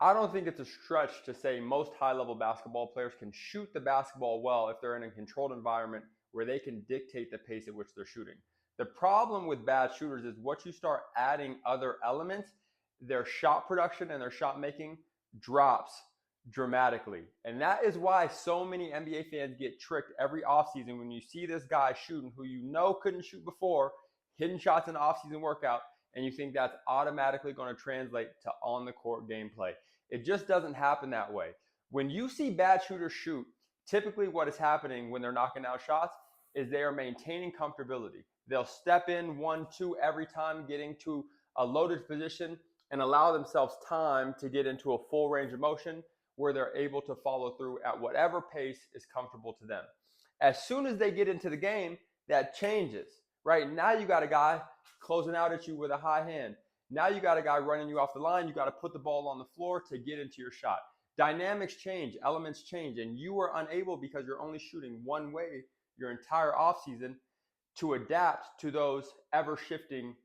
I don't think it's a stretch to say most high level basketball players can shoot the basketball well if they're in a controlled environment where they can dictate the pace at which they're shooting. The problem with bad shooters is once you start adding other elements, their shot production and their shot making drops dramatically. And that is why so many NBA fans get tricked every offseason when you see this guy shooting who you know couldn't shoot before, hitting shots in the offseason workout, and you think that's automatically going to translate to on the court gameplay. It just doesn't happen that way. When you see bad shooters shoot, typically what is happening when they're knocking down shots is they are maintaining comfortability. They'll step in 1-2 every time, getting to a loaded position and allow themselves time to get into a full range of motion where they're able to follow through at whatever pace is comfortable to them. As soon as they get into the game, that changes. Right now, you got a guy closing out at you with a high hand. Now you got a guy running you off the line. You got to put the ball on the floor to get into your shot. Dynamics change, elements change, and you are unable because you're only shooting one way your entire offseason to adapt to those ever-shifting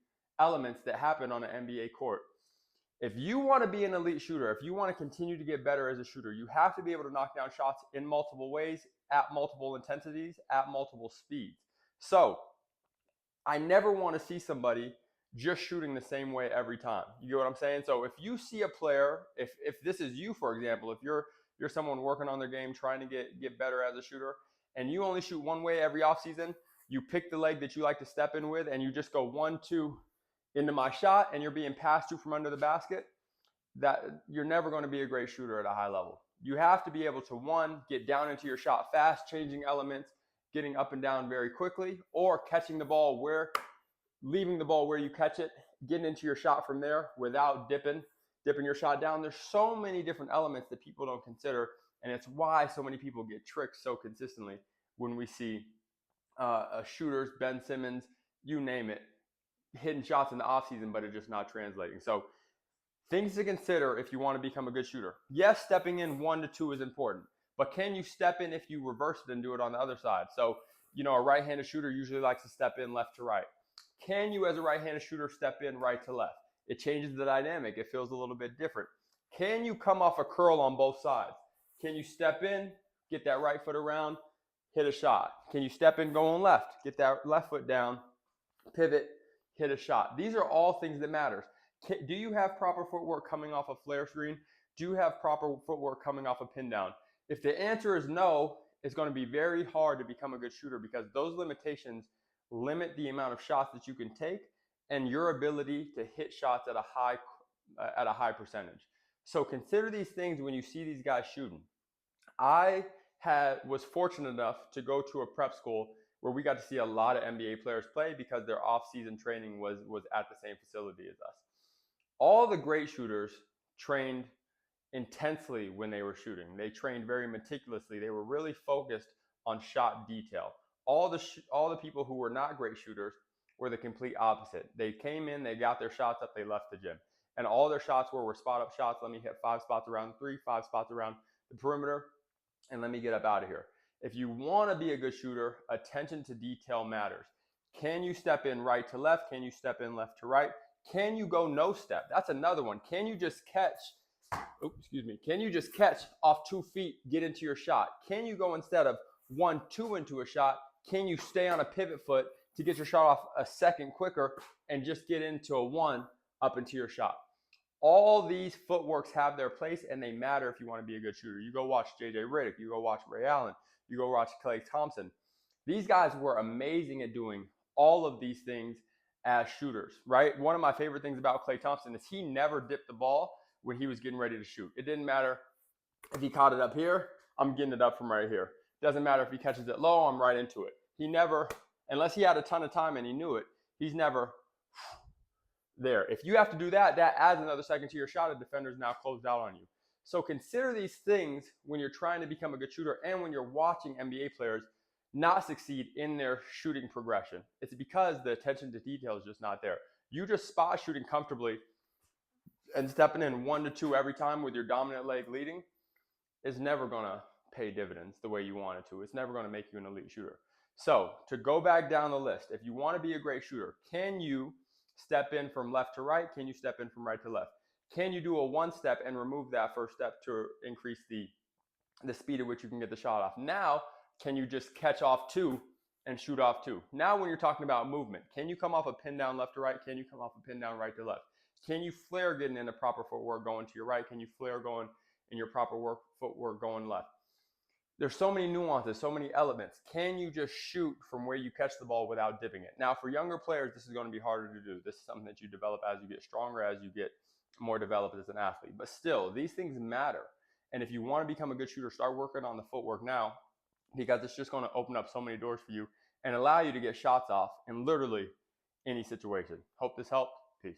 elements that happen on an NBA court. If you want to be an elite shooter, if you want to continue to get better as a shooter, you have to be able to knock down shots in multiple ways, at multiple intensities, at multiple speeds. So I never want to see somebody just shooting the same way every time. You get what I'm saying? So if you see a player, if this is you, for example, if you're someone working on their game, trying to get better as a shooter, and you only shoot one way every offseason, you pick the leg that you like to step in with, and you just go 1-2 into my shot, and you're being passed to from under the basket, that you're never going to be a great shooter at a high level. You have to be able to, one, get down into your shot fast, changing elements, getting up and down very quickly, or catching the ball leaving the ball where you catch it, getting into your shot from there without dipping your shot down. There's so many different elements that people don't consider, and it's why so many people get tricked so consistently when we see shooters, Ben Simmons, you name it, hitting shots in the offseason, but it's just not translating. So things to consider if you want to become a good shooter. Yes, stepping in 1-2 is important, but can you step in if you reverse it and do it on the other side? So, a right-handed shooter usually likes to step in left to right. Can you, as a right-handed shooter, step in right to left? It changes the dynamic. It feels a little bit different. Can you come off a curl on both sides? Can you step in, get that right foot around, hit a shot? Can you step in going left, get that left foot down, pivot, hit a shot? These are all things that matter. Do you have proper footwork coming off a flare screen? Do you have proper footwork coming off a pin down? If the answer is no, it's going to be very hard to become a good shooter because those limitations limit the amount of shots that you can take and your ability to hit shots at a high percentage. So consider these things when you see these guys shooting. I was fortunate enough to go to a prep school where we got to see a lot of NBA players play because their off-season training was at the same facility as us. All the great shooters trained intensely when they were shooting. They trained very meticulously. They were really focused on shot detail. All the people who were not great shooters were the complete opposite. They came in, they got their shots up, they left the gym. And all their shots were spot-up shots. Let me hit 5 spots around the 3, 5 spots around the perimeter, and let me get up out of here. If you want to be a good shooter, attention to detail matters. Can you step in right to left? Can you step in left to right? Can you go no step? That's another one. Can you just catch Can you just catch off 2 feet, get into your shot? Can you go instead of 1-2 into a shot? Can you stay on a pivot foot to get your shot off a second quicker and just get into a 1 up into your shot? All these footworks have their place and they matter if you want to be a good shooter. You go watch JJ Redick, you go watch Ray Allen, you go watch Klay Thompson. These guys were amazing at doing all of these things as shooters, right? One of my favorite things about Klay Thompson is he never dipped the ball when he was getting ready to shoot. It didn't matter if he caught it up here, I'm getting it up from right here. Doesn't matter if he catches it low, I'm right into it. He never, unless he had a ton of time and he knew it, he's never there. If you have to do that, that adds another second to your shot. A defender's now closed out on you. So consider these things when you're trying to become a good shooter and when you're watching NBA players not succeed in their shooting progression. It's because the attention to detail is just not there. You just spot shooting comfortably and stepping in 1-2 every time with your dominant leg leading is never going to pay dividends the way you want it to. It's never going to make you an elite shooter. So to go back down the list, if you want to be a great shooter, can you step in from left to right? Can you step in from right to left? Can you do a one step and remove that first step to increase the speed at which you can get the shot off? Now, can you just catch off two and shoot off two? Now, when you're talking about movement, can you come off a pin down left to right? Can you come off a pin down right to left? Can you flare getting in the proper footwork going to your right? Can you flare going in your proper footwork going left? There's so many nuances, so many elements. Can you just shoot from where you catch the ball without dipping it? Now, for younger players, this is going to be harder to do. This is something that you develop as you get stronger, as you get more developed as an athlete. But still, these things matter. And if you want to become a good shooter, start working on the footwork now, because it's just going to open up so many doors for you and allow you to get shots off in literally any situation. Hope this helped. Peace.